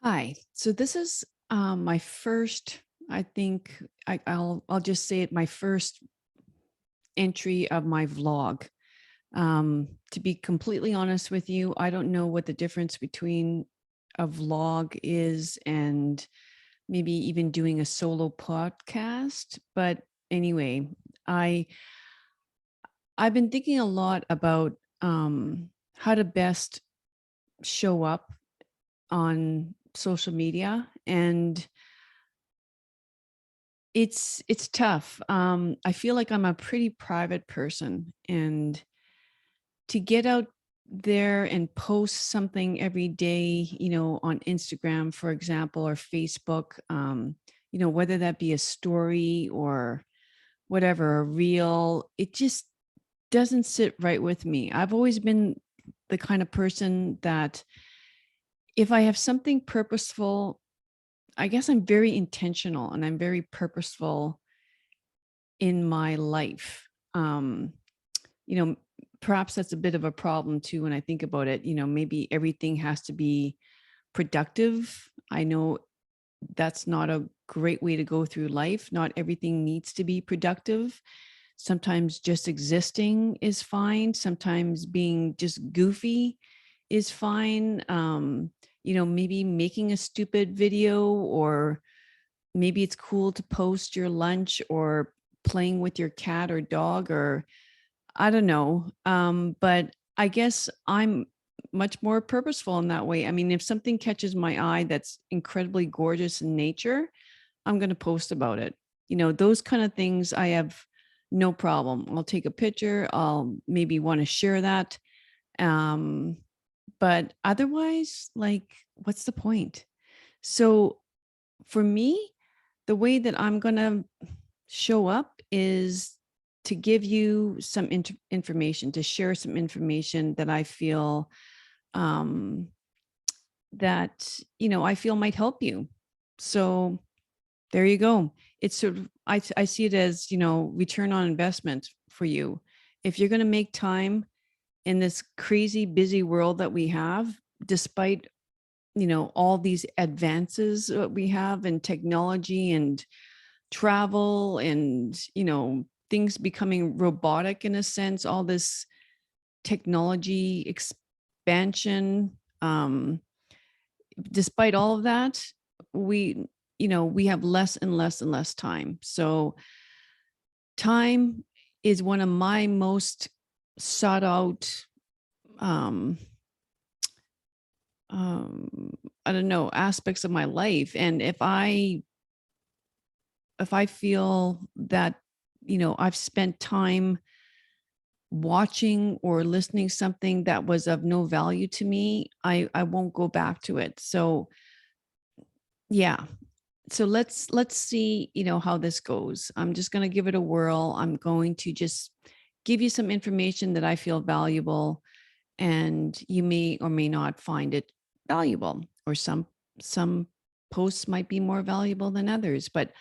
Hi. So this is my first. I think I'll just say it. My first entry of my vlog. To be completely honest with you, I don't know what the difference between a vlog is and maybe even doing a solo podcast. But anyway, I I've been thinking a lot about how to best show up on social media, and it's tough. I feel like I'm a pretty private person, and to get out there and post something every day, on Instagram, for example, or Facebook, whether that be a story or whatever, a reel, it just doesn't sit right with me. I've always been the kind of person that if I have something purposeful, I guess I'm very intentional and I'm very purposeful in my life. You know, Perhaps that's a bit of a problem too when I think about it. Maybe everything has to be productive. I know that's not a great way to go through life. Not everything needs to be productive. Sometimes just existing is fine. Sometimes being just goofy is fine. Maybe making a stupid video, or maybe it's cool to post your lunch or playing with your cat or dog, or I don't know. But I guess I'm much more purposeful in that way. I mean, if something catches my eye that's incredibly gorgeous in nature, I'm going to post about it. Those kind of things I have no problem. I'll take a picture. I'll maybe want to share that. Um, but otherwise, like, what's the point? So for me, the way that I'm going to show up is to give you some information, to share some information that I feel um, I feel might help you. So there you go. It's sort of, I see it as, return on investment for you. If you're going to make time in this crazy busy world that we have, despite, all these advances that we have in technology and travel and, things becoming robotic in a sense, all this technology expansion. Despite all of that, we have less and less and less time. So time is one of my most sought out um um I don't know, aspects of my life. And if I feel that, I've spent time watching or listening something that was of no value to me, I won't go back to it. So yeah. So let's see, how this goes. I'm just going to give it a whirl. I'm going to just give you some information that I feel valuable, and you may or may not find it valuable, or some posts might be more valuable than others. But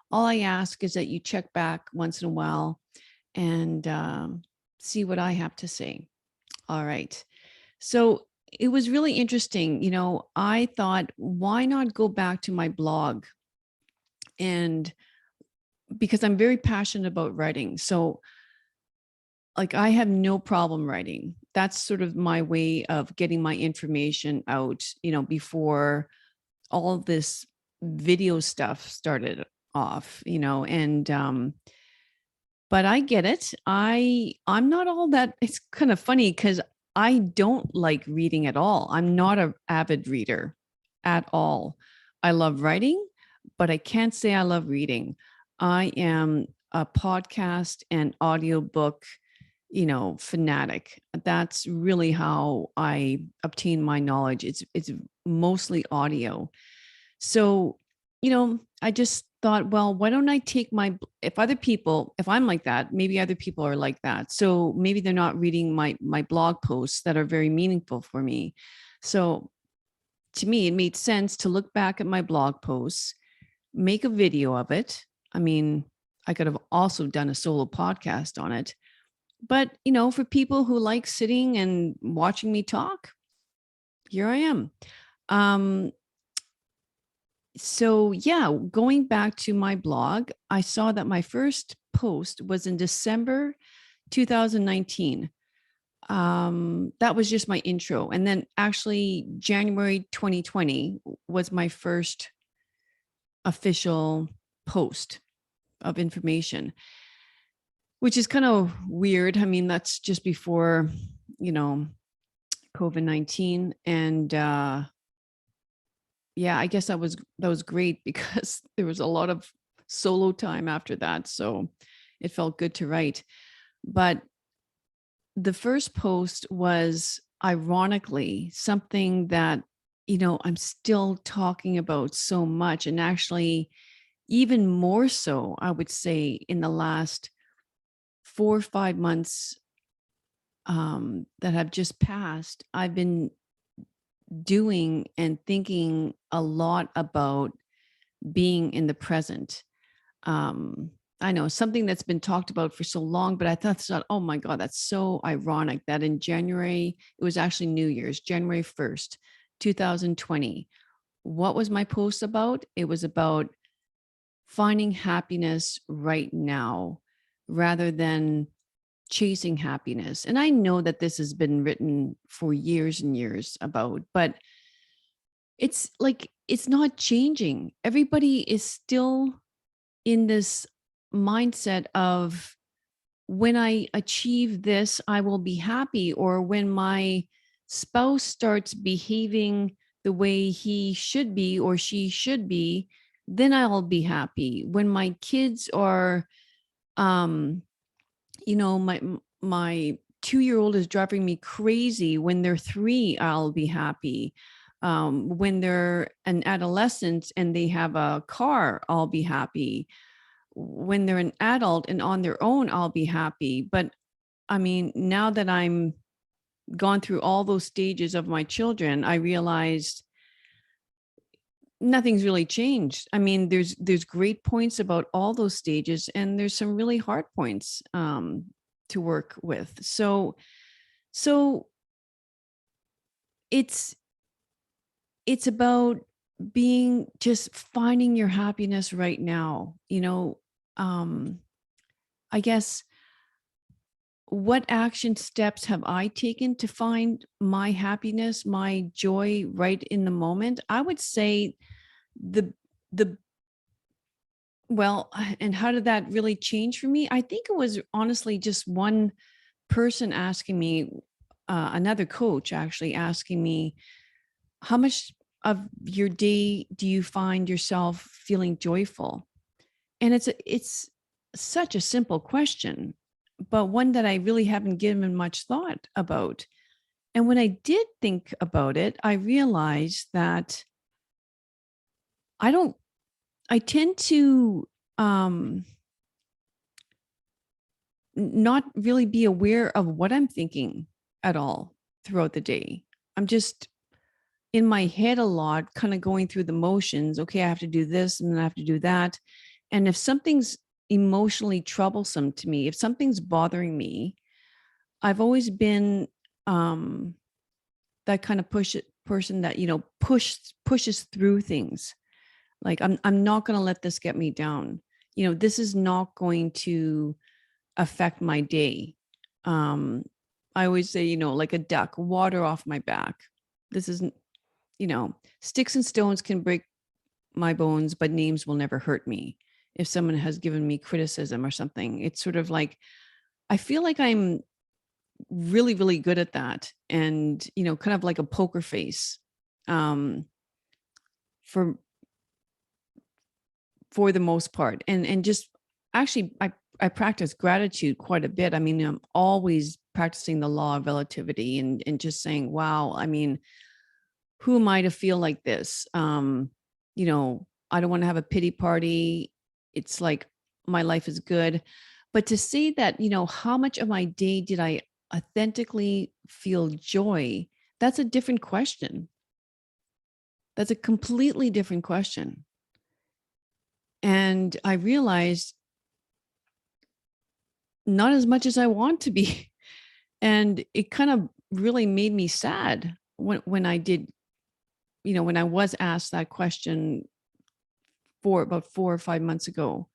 all I ask is that you check back once in a while and see what I have to say. All right. So it was really interesting. I thought, why not go back to my blog? And because I'm very passionate about writing. So, like, I have no problem writing. That's sort of my way of getting my information out, before all of this video stuff started off, and but I get it. I'm not all that. It's kind of funny because I don't like reading at all. I'm not an avid reader at all. I love writing, but I can't say I love reading. I am a podcast and audiobook, fanatic. That's really how I obtain my knowledge. It's mostly audio. So, I just thought, well, why don't I take if I'm like that, maybe other people are like that. So maybe they're not reading my blog posts that are very meaningful for me. So to me, it made sense to look back at my blog posts, make a video of it. I mean, I could have also done a solo podcast on it. But, for people who like sitting and watching me talk, here I am. Um, So yeah, going back to my blog, I saw that my first post was in December 2019. That was just my intro. And then actually January 2020 was my first official post of information, which is kind of weird. I mean, that's just before, you know, COVID-19. And yeah, I guess that was great because there was a lot of solo time after that. So it felt good to write. But the first post was ironically something that, I'm still talking about so much. And actually, even more so, I would say, in the last 4 or 5 months that have just passed, I've been doing and thinking a lot about being in the present. Um, I know something that's been talked about for so long, but I thought, oh my God, that's so ironic that in January, it was actually New Year's, January 1st, 2020. What was my post about? It was about finding happiness right now rather than chasing happiness. And I know that this has been written for years and years about, but it's like, it's not changing. Everybody is still in this mindset of when I achieve this, I will be happy. Or when my spouse starts behaving the way he should be or she should be, then I'll be happy. When my kids are, um, my 2-year-old is driving me crazy. When they're 3, I'll be happy. When they're an adolescent and they have a car, I'll be happy. When they're an adult and on their own, I'll be happy. But I mean, now that I'm gone through all those stages of my children, I realized nothing's really changed. I mean, there's great points about all those stages, and there's some really hard points to work with. So it's it's about being, just finding your happiness right now. Um, I guess, what action steps have I taken to find my happiness, my joy right in the moment? I would say the well, and how did that really change for me? I think it was honestly just one person asking me, another coach actually asking me, how much of your day do you find yourself feeling joyful? And it's such a simple question, but one that I really haven't given much thought about. And when I did think about it, I realized that I don't, I tend to um, not really be aware of what I'm thinking at all throughout the day. I'm just in my head a lot, kind of going through the motions. Okay, I have to do this and then I have to do that. And if something's emotionally troublesome to me, if something's bothering me, I've always been um, that kind of person that, pushes through things. Like, I'm not going to let this get me down. This is not going to affect my day. Um, I always say, like a duck, water off my back. This isn't, sticks and stones can break my bones, but names will never hurt me. If someone has given me criticism or something, it's sort of like, I feel like I'm really, really good at that. And, kind of like a poker face, um, for the most part. And just actually, I practice gratitude quite a bit. I mean, I'm always practicing the law of relativity and just saying, wow, I mean, who am I to feel like this? I don't want to have a pity party. It's like, my life is good. But to say that, how much of my day did I authentically feel joy? That's a different question. That's a completely different question. And I realized not as much as I want to be. And it kind of really made me sad when I did, when I was asked that question about 4 or 5 months ago.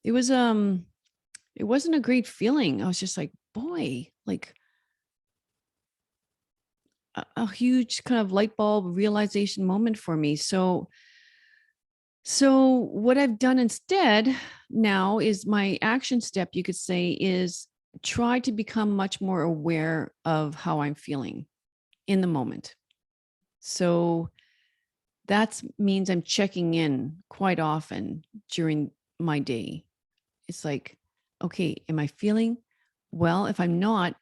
It was it wasn't a great feeling. I was just like, boy, like a huge kind of light bulb realization moment for me. So what I've done instead now is my action step, you could say, is try to become much more aware of how I'm feeling in the moment. So that means I'm checking in quite often during my day. It's like, okay, am I feeling well? If I'm not,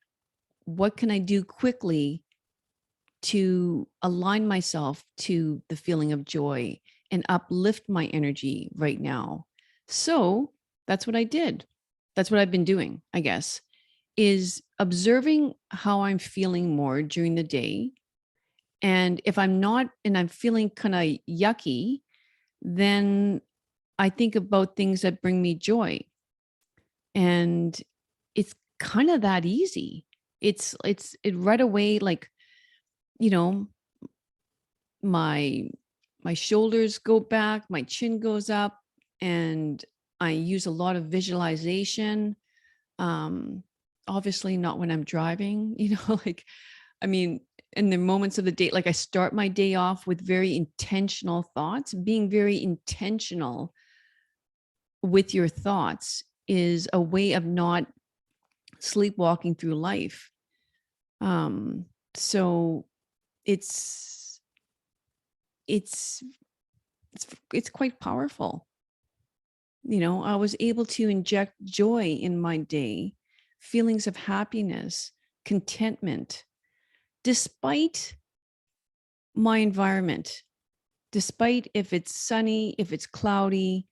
what can I do quickly to align myself to the feeling of joy and uplift my energy right now? So that's what I did. That's what I've been doing, I guess, is observing how I'm feeling more during the day. And if I'm not, and I'm feeling kind of yucky, then I think about things that bring me joy. And it's kind of that easy. It right away, like, you know, my my shoulders go back, my chin goes up, and I use a lot of visualization. Um, Obviously not when I'm driving, like, I mean, in the moments of the day, like I start my day off with very intentional thoughts. Being very intentional with your thoughts is a way of not sleepwalking through life. So it's it's it's quite powerful. I was able to inject joy in my day, feelings of happiness, contentment, despite my environment, despite if it's sunny, if it's cloudy,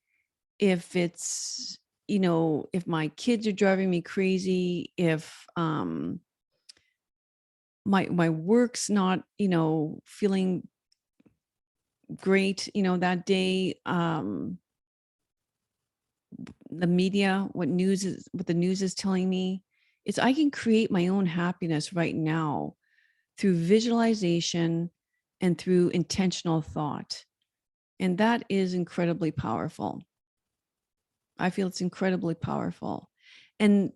if it's, if my kids are driving me crazy, if my work's not, feeling great, that day, the media, what the news is telling me, is I can create my own happiness right now through visualization and through intentional thought. And that is incredibly powerful. I feel it's incredibly powerful. And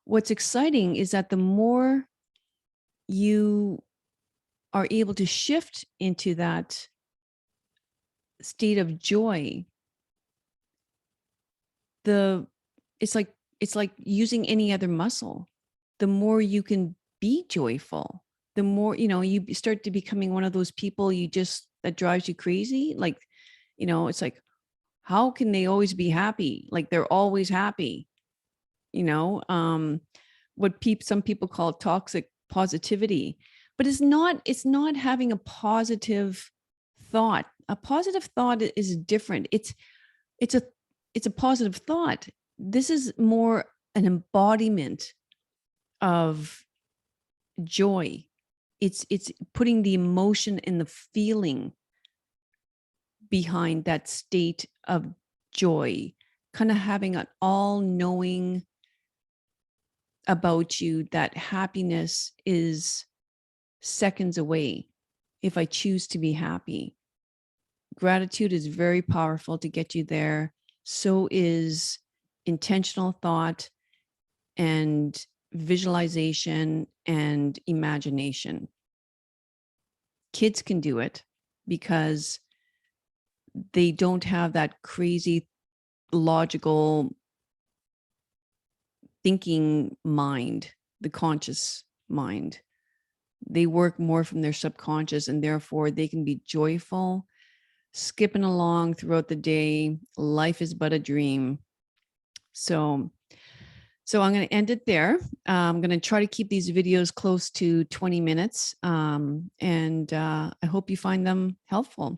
what's exciting is that the more you are able to shift into that state of joy, the it's like using any other muscle. The more you can be joyful, the more, you start to becoming one of those people that drives you crazy. Like, it's like, how can they always be happy? Like they're always happy, you know? Some people call toxic positivity, but it's not having a positive thought. A positive thought is different. It's a it's a positive thought. This is more an embodiment of joy. It's putting the emotion and the feeling behind that state of joy, kind of having an all-knowing about you that happiness is seconds away if I choose to be happy. Gratitude is very powerful to get you there. So is intentional thought and visualization and imagination. Kids can do it because they don't have that crazy logical thinking mind, the conscious mind. They work more from their subconscious, and therefore they can be joyful, skipping along throughout the day. Life is but a dream. So I'm going to end it there. I'm going to try to keep these videos close to 20 minutes. And I hope you find them helpful.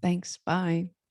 Thanks. Bye.